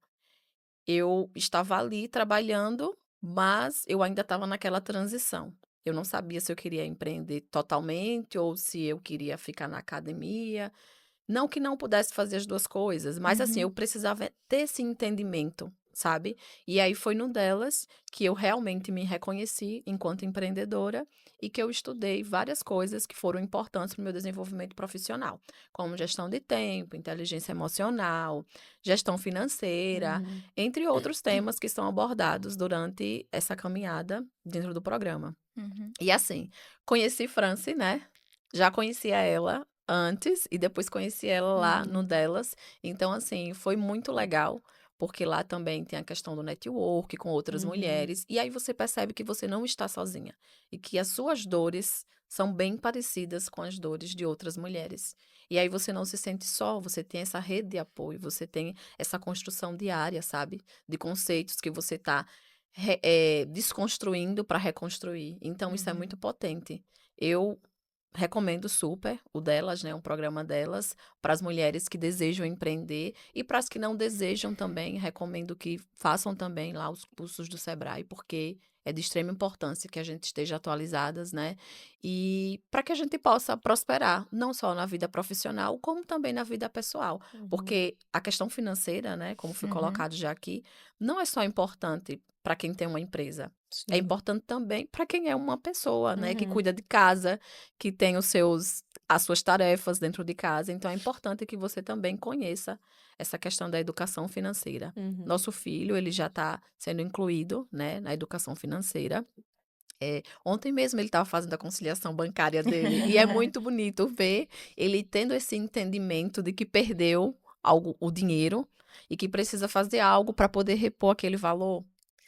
Eu estava ali trabalhando, mas eu ainda estava naquela transição. Eu não sabia se eu queria empreender totalmente ou se eu queria ficar na academia. Não que não pudesse fazer as duas coisas, mas assim, Uhum. eu precisava ter esse entendimento, sabe? E aí foi no delas que eu realmente me reconheci enquanto empreendedora e que eu estudei várias coisas que foram importantes para o meu desenvolvimento profissional, como gestão de tempo, inteligência emocional, gestão financeira, Uhum. entre outros temas que são abordados durante essa caminhada dentro do programa. Uhum. E assim, conheci Franci, né? Já conhecia ela antes e depois conheci ela lá no Uhum. delas. Então, assim, foi muito legal, porque lá também tem a questão do network com outras Uhum. mulheres. E aí você percebe que você não está sozinha e que as suas dores são bem parecidas com as dores de outras mulheres. E aí você não se sente só, você tem essa rede de apoio, você tem essa construção diária, sabe? De conceitos que você está desconstruindo para reconstruir. Então, isso é Uhum. muito potente. Eu recomendo super o delas, né? Um programa delas para as mulheres que desejam empreender e para as que não desejam também, recomendo que façam também lá os cursos do Sebrae, porque é de extrema importância que a gente esteja atualizadas, né? E para que a gente possa prosperar, não só na vida profissional, como também na vida pessoal. Uhum. Porque a questão financeira, né, como foi Uhum. colocado já aqui, não é só importante para quem tem uma empresa. É Sim. importante também para quem é uma pessoa, né, que Uhum. cuida de casa, que tem as suas tarefas dentro de casa. Então, é importante que você também conheça essa questão da educação financeira. Uhum. Nosso filho, ele já está sendo incluído, né, na educação financeira. Ontem mesmo ele estava fazendo a conciliação bancária dele. E é muito bonito ver ele tendo esse entendimento de que perdeu algo, o dinheiro e que precisa fazer algo para poder repor aquele valor,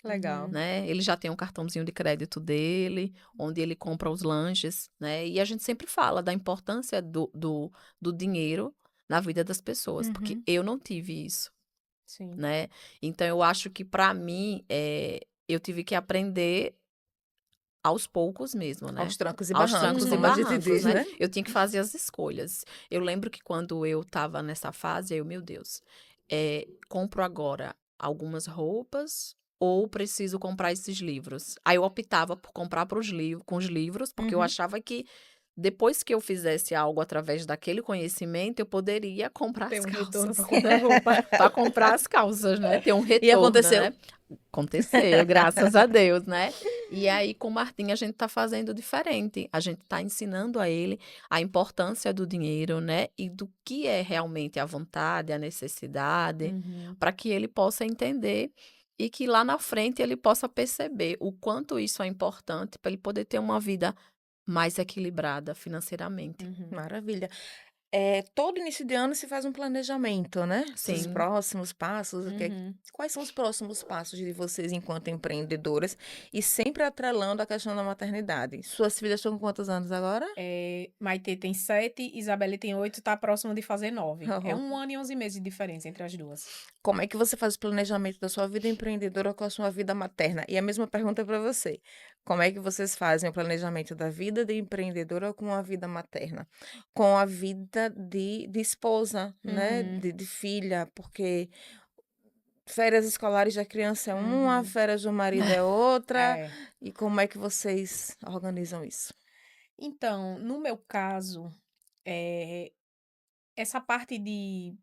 Legal. Uhum. né? Ele já tem um cartãozinho de crédito dele, onde ele compra os lanches, né? E a gente sempre fala da importância do dinheiro na vida das pessoas, porque Uhum. eu não tive isso, Sim. né? Então, eu acho que para mim, eu tive que aprender aos poucos mesmo, né? Aos trancos e Aos barrancos, trancos e como a Uhum. gente barrancos, diz, né? né? Eu tinha que fazer as escolhas. Eu lembro que quando eu estava nessa fase, meu Deus, compro agora algumas roupas ou preciso comprar esses livros? Aí eu optava por comprar com os livros, porque eu Uhum. achava que depois que eu fizesse algo através daquele conhecimento, eu poderia comprar Tem as um retorno calças. para comprar roupa. Para comprar as calças, né? Ter um E retorno, aconteceu. né? Aconteceu, graças a Deus, né? E aí, com o Martim, a gente tá fazendo diferente. A gente tá ensinando a ele a importância do dinheiro, né? E do que é realmente a vontade, a necessidade, Uhum. para que ele possa entender e que lá na frente ele possa perceber o quanto isso é importante para ele poder ter uma vida mais equilibrada financeiramente. Uhum. Maravilha. Todo início de ano se faz um planejamento, né? Dos Sim. próximos passos. Uhum. Quais são os próximos passos de vocês enquanto empreendedoras? E sempre atrelando a questão da maternidade. Suas filhas estão com quantos anos agora? Maitê tem 7, Isabelle tem 8, tá próximo de fazer 9. É Oh. 1 ano e 11 meses de diferença entre as duas. Como é que você faz o planejamento da sua vida empreendedora com a sua vida materna? E a mesma pergunta para você. Como é que vocês fazem o planejamento da vida de empreendedora com a vida materna? Com a vida de esposa, né? Uhum. De filha, porque férias escolares da criança é uma, Uhum. férias do marido é outra. É. E como é que vocês organizam isso? Então, no meu caso, eh, essa parte de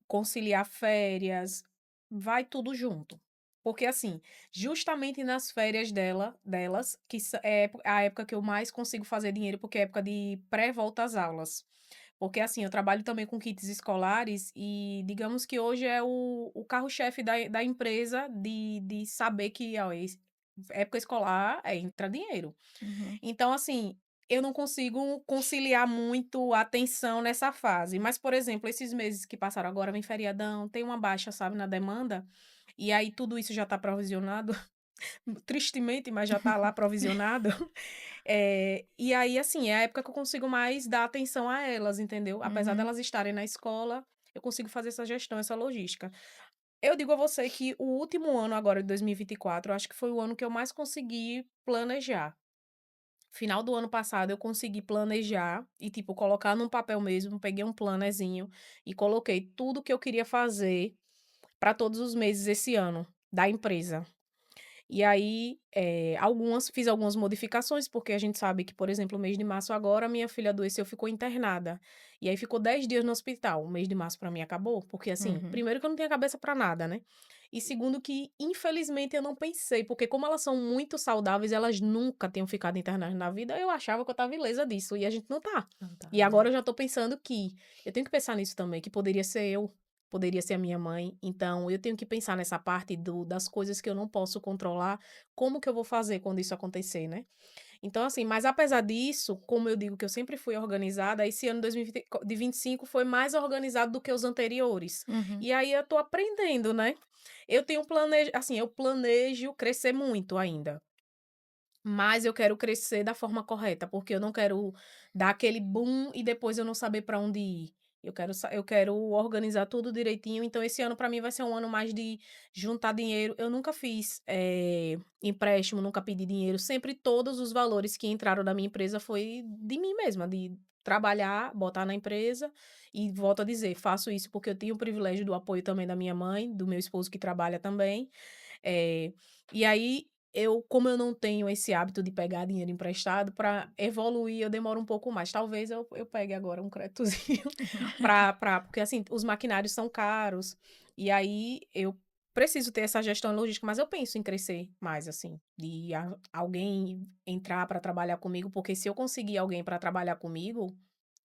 conciliar férias, vai tudo junto. Porque, assim, justamente nas férias delas, é a época que eu mais consigo fazer dinheiro, porque é época de pré-volta às aulas. Porque, assim, eu trabalho também com kits escolares e digamos que hoje é o carro-chefe da empresa de saber que, ó, época escolar entra dinheiro. Uhum. Então, assim, eu não consigo conciliar muito a atenção nessa fase. Mas, por exemplo, esses meses que passaram agora, vem feriadão, tem uma baixa, sabe, na demanda, e aí tudo isso já está provisionado, tristemente, mas já está lá provisionado. E aí, assim, é a época que eu consigo mais dar atenção a elas, entendeu? Apesar Uhum. delas estarem na escola, eu consigo fazer essa gestão, essa logística. Eu digo a você que o último ano agora, de 2024, eu acho que foi o ano que eu mais consegui planejar. Final do ano passado eu consegui planejar e, tipo, colocar num papel mesmo, peguei um plannerzinho e coloquei tudo que eu queria fazer para todos os meses esse ano da empresa. E aí, fiz algumas modificações, porque a gente sabe que, por exemplo, o mês de março agora, minha filha adoeceu, ficou internada. E aí ficou 10 dias no hospital. O mês de março para mim acabou, porque assim, Uhum. primeiro que eu não tinha cabeça para nada, né? E segundo que, infelizmente, eu não pensei, porque como elas são muito saudáveis, elas nunca tinham ficado internadas na vida, eu achava que eu tava ilesa disso, e a gente não tá. Não tá, E né? agora eu já tô pensando que eu tenho que pensar nisso também, que poderia ser eu, poderia ser a minha mãe. Então, eu tenho que pensar nessa parte das coisas que eu não posso controlar, como que eu vou fazer quando isso acontecer, né? Então, assim, mas apesar disso, como eu digo que eu sempre fui organizada, esse ano 2025 foi mais organizado do que os anteriores. Uhum. E aí eu tô aprendendo, né? Eu planejo crescer muito ainda. Mas eu quero crescer da forma correta, porque eu não quero dar aquele boom e depois eu não saber para onde ir. Eu quero organizar tudo direitinho. Então, esse ano para mim vai ser um ano mais de juntar dinheiro. Eu nunca fiz empréstimo, nunca pedi dinheiro. Sempre todos os valores que entraram da minha empresa foi de mim mesma, de trabalhar, botar na empresa. E volto a dizer, faço isso porque eu tenho o privilégio do apoio também da minha mãe, do meu esposo que trabalha também. Eh, e aí como eu não tenho esse hábito de pegar dinheiro emprestado, para evoluir eu demoro um pouco mais. Talvez eu pegue agora um créditozinho porque assim, os maquinários são caros, e aí eu preciso ter essa gestão logística, mas eu penso em crescer mais, assim, de alguém entrar para trabalhar comigo, porque se eu conseguir alguém para trabalhar comigo,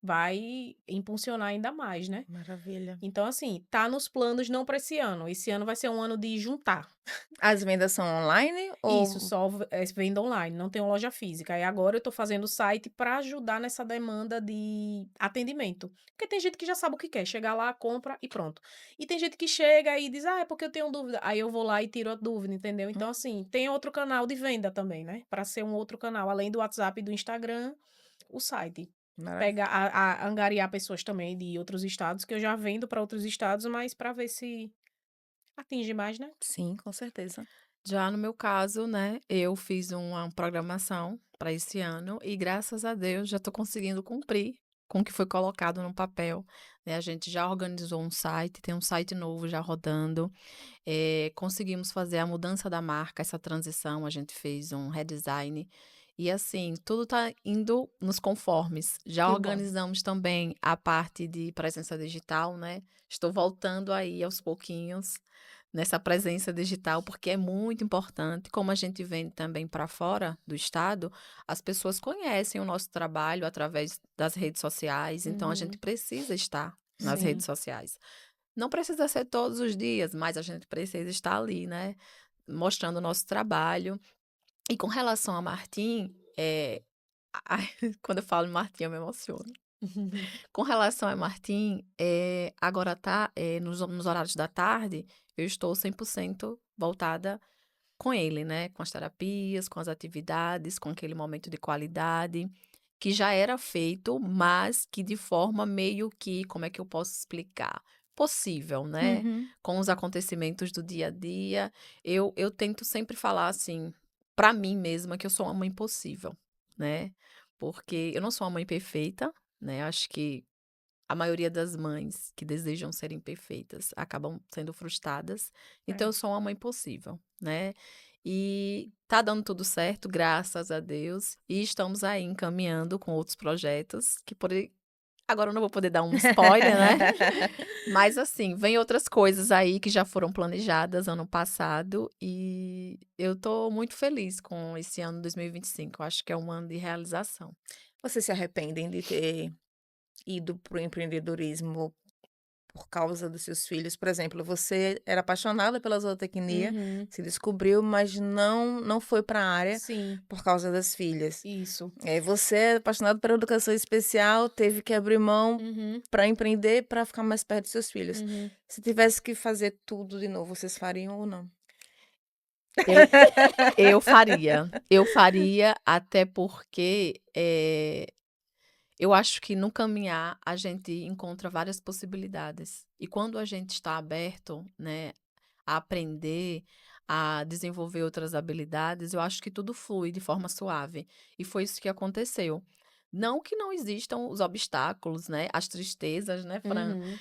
vai impulsionar ainda mais, né. Maravilha. Então assim, tá nos planos não para esse ano. Esse ano vai ser um ano de juntar. As vendas são online Isso, ou só venda online, não tenho loja física. E agora eu tô fazendo o site para ajudar nessa demanda de atendimento. Porque tem gente que já sabe o que quer, chega lá, compra e pronto. E tem gente que chega e diz: "Ah, é porque eu tenho dúvida". Aí eu vou lá e tiro a dúvida, entendeu? Então, assim, tem outro canal de venda também, né? Para ser um outro canal, além do WhatsApp e do Instagram, o site. Maravilha. Pegar, angariar pessoas também de outros estados, que eu já vendo para outros estados, mas para ver se atinge mais, né? Sim, com certeza. Já no meu caso, né, eu fiz uma programação para esse ano e graças a Deus já estou conseguindo cumprir com o que foi colocado no papel, né? A gente já organizou um site, tem um site novo já rodando, conseguimos fazer a mudança da marca, essa transição, a gente fez um redesign e assim, tudo está indo nos conformes. Já Que bom. organizamos também a parte de presença digital, né? Estou voltando aí aos pouquinhos nessa presença digital, porque é muito importante. Como a gente vende também para fora do estado, as pessoas conhecem o nosso trabalho através das redes sociais, então a gente Uhum. precisa estar nas Sim. redes sociais. Não precisa ser todos os dias, mas a gente precisa estar ali, né? Mostrando o nosso trabalho. E com relação a Martim, ai, quando eu falo em Martim, eu me emociono. Com relação a Martim, agora tá, nos horários da tarde, eu estou 100% voltada com ele, né? Com as terapias, com as atividades, com aquele momento de qualidade, que já era feito, mas que de forma meio que, como é que eu posso explicar? Possível, né? Uhum. Com os acontecimentos do dia a dia. Eu tento sempre falar assim, pra mim mesma, que eu sou uma mãe possível, né? Porque eu não sou uma mãe perfeita, né? Acho que a maioria das mães que desejam serem perfeitas acabam sendo frustradas. Então, eu É. sou uma mãe possível, né? E tá dando tudo certo, graças a Deus. E estamos aí encaminhando com outros projetos, que agora eu não vou poder dar um spoiler, né? Mas assim, vem outras coisas aí que já foram planejadas ano passado e eu tô muito feliz com esse ano 2025. Eu acho que é um ano de realização. Vocês se arrependem de ter ido para o empreendedorismo por causa dos seus filhos? Por exemplo, você era apaixonada pela zootecnia, Uhum. se descobriu, mas não foi para a área Sim, por causa das filhas. isso. Você é apaixonado pela educação especial, teve que abrir mão Uhum, para empreender, para ficar mais perto dos seus filhos. uhum. Se tivesse que fazer tudo de novo, vocês fariam ou não? Eu, eu faria até porque eu acho que no caminhar a gente encontra várias possibilidades. E quando a gente está aberto, né, a aprender, a desenvolver outras habilidades, eu acho que tudo flui de forma suave. E foi isso que aconteceu. Não que não existam os obstáculos, né, as tristezas, né, Fran, Uhum.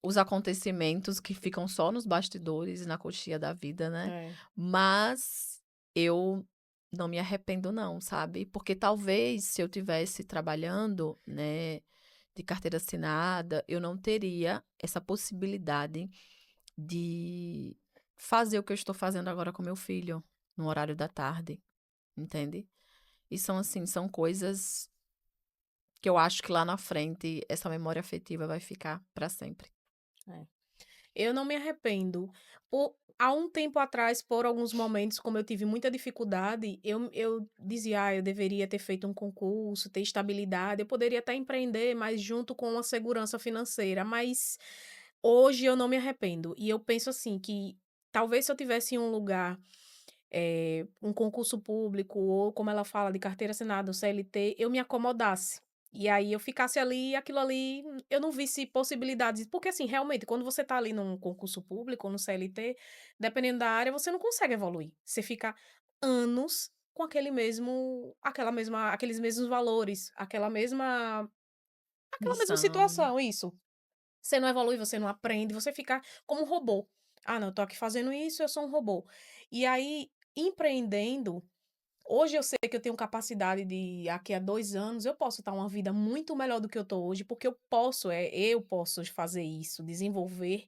os acontecimentos que ficam só nos bastidores e na coxia da vida, né? É. Mas eu não me arrependo não, sabe? Porque talvez se eu tivesse trabalhando, né, de carteira assinada, eu não teria essa possibilidade de fazer o que eu estou fazendo agora com meu filho, no horário da tarde, entende? E são assim, são coisas que eu acho que lá na frente essa memória afetiva vai ficar para sempre. É. Eu não me arrependo. Há um tempo atrás, por alguns momentos, como eu tive muita dificuldade, eu dizia, eu deveria ter feito um concurso, ter estabilidade, eu poderia até empreender, mas junto com uma segurança financeira. Mas hoje eu não me arrependo. E eu penso assim, que talvez se eu tivesse em um lugar, um concurso público, ou como ela fala, de carteira assinada, um CLT, eu me acomodasse. E aí eu ficasse ali, aquilo ali, eu não visse possibilidades. Porque, assim, realmente, quando você tá ali num concurso público, ou no CLT, dependendo da área, você não consegue evoluir. Você fica anos com aqueles mesmos valores, aquela mesma Missão. situação, isso. Você não evolui, você não aprende, você fica como um robô. Ah, não, eu tô aqui fazendo isso, eu sou um robô. E aí, empreendendo, hoje eu sei que eu tenho capacidade de, daqui a 2 anos, eu posso estar uma vida muito melhor do que eu tô hoje, porque eu posso fazer isso, desenvolver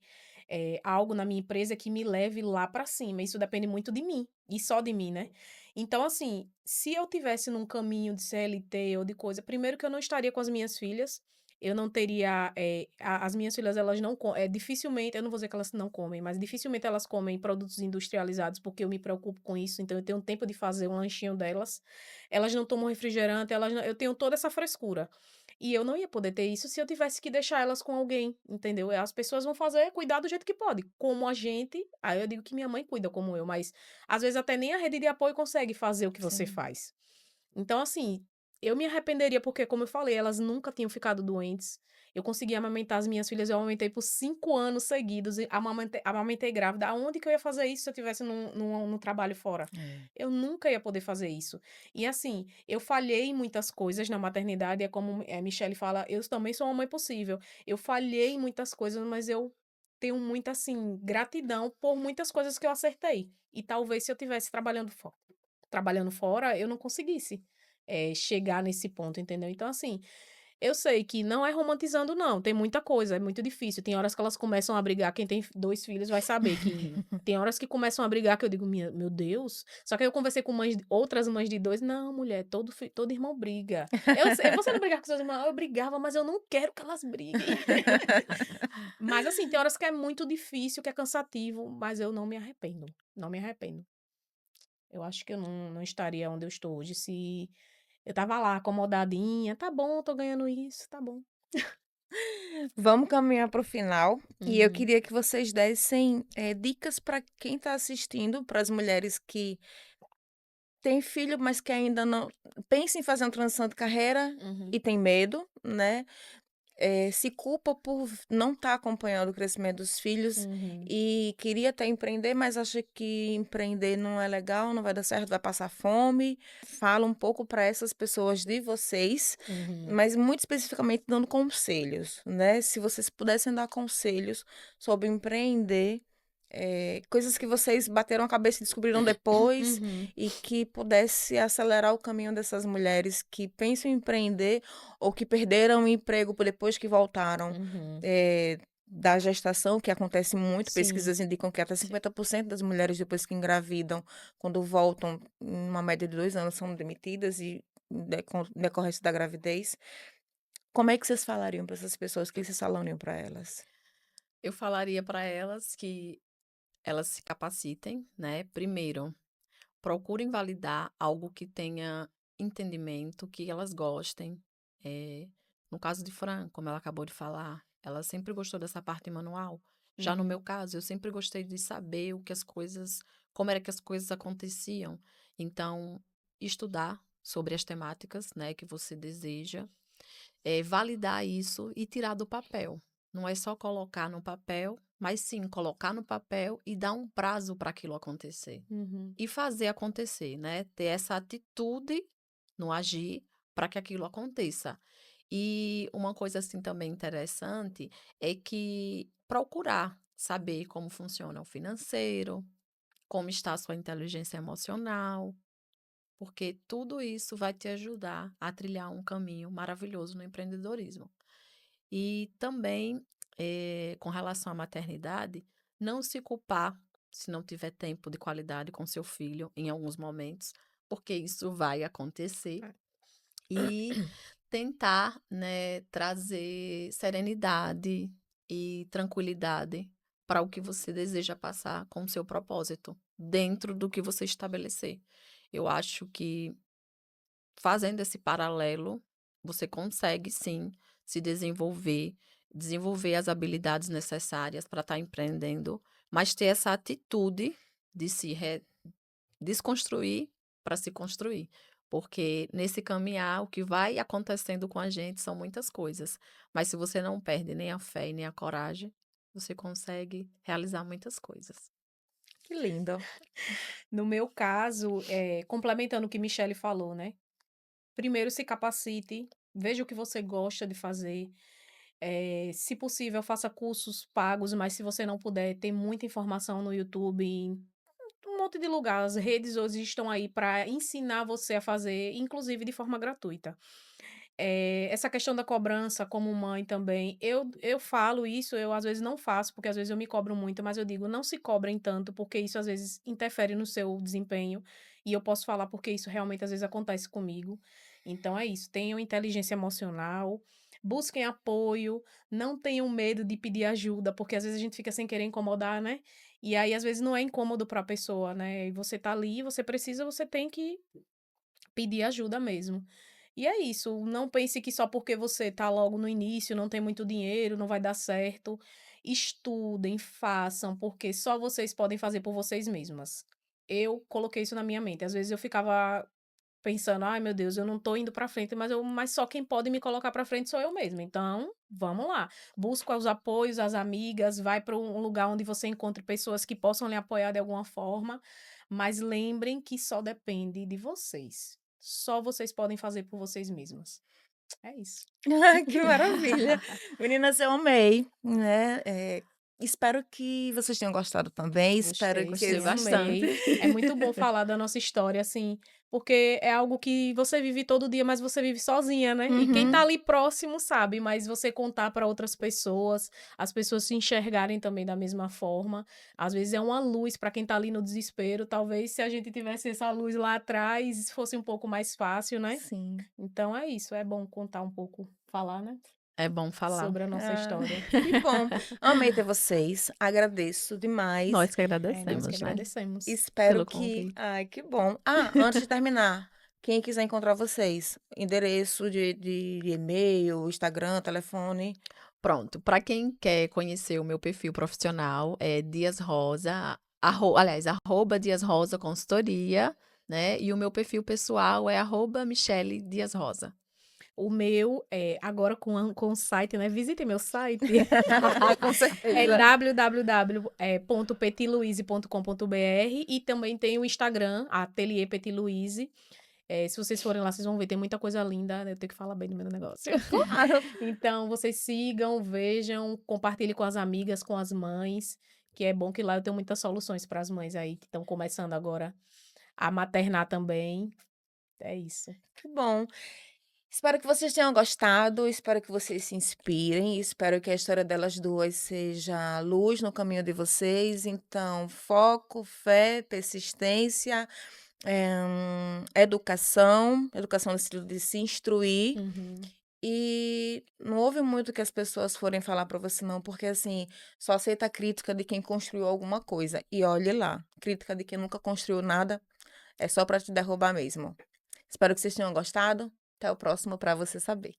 algo na minha empresa que me leve lá para cima. Isso depende muito de mim, e só de mim, né? Então, assim, se eu tivesse num caminho de CLT ou de coisa, primeiro que eu não estaria com as minhas filhas, eu não teria, as minhas filhas, elas não, dificilmente, eu não vou dizer que elas não comem, mas dificilmente elas comem produtos industrializados, porque eu me preocupo com isso, então eu tenho tempo de fazer um lanchinho delas. Elas não tomam refrigerante, eu tenho toda essa frescura. E eu não ia poder ter isso se eu tivesse que deixar elas com alguém, entendeu? As pessoas vão fazer, cuidar do jeito que pode. Como a gente, aí eu digo que minha mãe cuida como eu, mas às vezes até nem a rede de apoio consegue fazer o que você Sim. faz. Então, assim, eu me arrependeria porque, como eu falei, elas nunca tinham ficado doentes. Eu consegui amamentar as minhas filhas, eu amamentei por 5 anos seguidos, e amamentei grávida. Aonde que eu ia fazer isso se eu tivesse no trabalho fora? É. Eu nunca ia poder fazer isso. E assim, eu falhei em muitas coisas na maternidade, é como a Michelle fala, eu também sou uma mãe possível. Eu falhei em muitas coisas, mas eu tenho muita, assim, gratidão por muitas coisas que eu acertei. E talvez se eu tivesse trabalhando fora, eu não conseguisse, chegar nesse ponto, entendeu? Então, assim, Eu sei que não é romantizando não, tem muita coisa, é muito difícil, tem horas que elas começam a brigar, quem tem 2 filhos vai saber que tem horas que começam a brigar que eu digo: Meu Deus", só que aí eu conversei com outras mães de 2, "Não mulher, todo irmão briga". Eu sei: "Você não brigar com seus irmãos?", "Eu brigava, mas eu não quero que elas briguem". Mas assim, tem horas que é muito difícil, que é cansativo, mas eu não me arrependo, não me arrependo. Eu acho que eu não estaria onde eu estou hoje se eu estava lá acomodadinha, "Tá bom, tô ganhando isso, tá bom". Vamos caminhar para o final. E eu Uhum, queria que vocês dessem dicas para quem está assistindo, para as mulheres que têm filho, mas que ainda não pensam em fazer uma transição de carreira uhum, e tem medo, né? Se culpa por não estar acompanhando o crescimento dos filhos uhum, e queria até empreender, mas acha que empreender não é legal, não vai dar certo, vai passar fome. Fala um pouco para essas pessoas de vocês, uhum. mas muito especificamente dando conselhos, né? Se vocês pudessem dar conselhos sobre empreender, coisas que vocês bateram a cabeça e descobriram depois Uhum, e que pudesse acelerar o caminho dessas mulheres que pensam em empreender ou que perderam o emprego depois que voltaram uhum. da gestação, que acontece muito, Sim, pesquisas indicam que até sim. 50% das mulheres depois que engravidam, quando voltam, em uma média de 2 anos, são demitidas e decorrência da gravidez. Como é que vocês falariam para essas pessoas? O que vocês falariam para elas? Eu falaria para elas que elas se capacitem, né? Primeiro, procurem validar algo que tenha entendimento, que elas gostem. No caso de Fran, como ela acabou de falar, ela sempre gostou dessa parte manual. Já no Uhum, meu caso, eu sempre gostei de saber o que as coisas, como era que as coisas aconteciam. Então, estudar sobre as temáticas, né, que você deseja, validar isso e tirar do papel. Não é só colocar no papel, mas sim colocar no papel e dar um prazo para aquilo acontecer uhum, e fazer acontecer, né? Ter essa atitude no agir para que aquilo aconteça. E uma coisa assim também interessante é que procurar saber como funciona o financeiro, como está a sua inteligência emocional, porque tudo isso vai te ajudar a trilhar um caminho maravilhoso no empreendedorismo. E também, com relação à maternidade, não se culpar se não tiver tempo de qualidade com seu filho em alguns momentos, porque isso vai acontecer. é. E tentar, né, trazer serenidade e tranquilidade para o que você deseja passar com o seu propósito, dentro do que você estabelecer. Eu acho que fazendo esse paralelo, você consegue sim se desenvolver, desenvolver as habilidades necessárias para estar empreendendo, mas ter essa atitude de se desconstruir para se construir. Porque nesse caminhar, o que vai acontecendo com a gente são muitas coisas. Mas se você não perde nem a fé e nem a coragem, você consegue realizar muitas coisas. Que lindo. No meu caso, complementando o que Michele falou, né? Primeiro se capacite, veja o que você gosta de fazer. Se possível, faça cursos pagos, mas se você não puder, tem muita informação no YouTube, em um monte de lugar. As redes hoje estão aí para ensinar você a fazer, inclusive de forma gratuita. Essa questão da cobrança como mãe também, eu falo isso, eu às vezes não faço, porque às vezes eu me cobro muito, mas eu digo, não se cobrem tanto, porque isso às vezes interfere no seu desempenho, e eu posso falar porque isso realmente às vezes acontece comigo. Então é isso, tenham inteligência emocional, busquem apoio, não tenham medo de pedir ajuda, porque às vezes a gente fica sem querer incomodar, né? E aí às vezes não é incômodo para a pessoa, né? E você tá ali, você precisa, você tem que pedir ajuda mesmo. E é isso, não pense que só porque você tá logo no início, não tem muito dinheiro, não vai dar certo. Estudem, façam, porque só vocês podem fazer por vocês mesmas. Eu coloquei isso na minha mente. Às vezes eu ficava pensando, ai meu Deus, eu não tô indo pra frente, mas só quem pode me colocar pra frente sou eu mesma. Então, vamos lá. Busca os apoios, as amigas, vai para um lugar onde você encontre pessoas que possam lhe apoiar de alguma forma, mas lembrem que só depende de vocês. Só vocês podem fazer por vocês mesmas. É isso. Ai, que maravilha. Meninas, eu amei, né? espero que vocês tenham gostado também. Espero Gostei, que Gostei sim, amei. bastante. É muito bom falar da nossa história, assim, porque é algo que você vive todo dia, mas você vive sozinha, né? E quem tá Uhum. ali próximo sabe, mas você contar para outras pessoas, as pessoas se enxergarem também da mesma forma, às vezes é uma luz para quem tá ali no desespero. Talvez se a gente tivesse essa luz lá atrás, fosse um pouco mais fácil, né? Sim. Então é isso, é bom contar um pouco, falar, né, É bom falar. sobre a nossa Ah, história. que bom. Amei ter vocês. Agradeço demais. Nós que É, nós que agradecemos, né, agradecemos. Espero pelo que. convite. Ai, que bom. Ah, antes de terminar, quem quiser encontrar vocês, endereço de e-mail, Instagram, telefone. Pronto, para quem quer conhecer o meu perfil profissional, é Dias Rosa, aliás, arroba Dias Rosa Consultoria, né? E o meu perfil pessoal é arroba Michele Dias Rosa. O meu é agora com o site, né? Visitem meu site. Com É certeza. www.petiluize.com.br e também tem o Instagram, Ateliê Petit Luize. Se vocês forem lá, vocês vão ver, tem muita coisa linda. Eu tenho que falar bem do meu negócio. Claro. Então, vocês sigam, vejam, compartilhem com as amigas, com as mães, que é bom que lá eu tenho muitas soluções para as mães aí que estão começando agora a maternar também. É isso. Que bom. Espero que vocês tenham gostado, espero que vocês se inspirem, espero que a história delas duas seja luz no caminho de vocês. Então, foco, fé, persistência, educação no sentido de se instruir. Uhum. E não ouve muito que as pessoas forem falar para você, não, porque assim, só aceita a crítica de quem construiu alguma coisa. E olhe lá, crítica de quem nunca construiu nada é só para te derrubar mesmo. Espero que vocês tenham gostado. Até o próximo para você saber.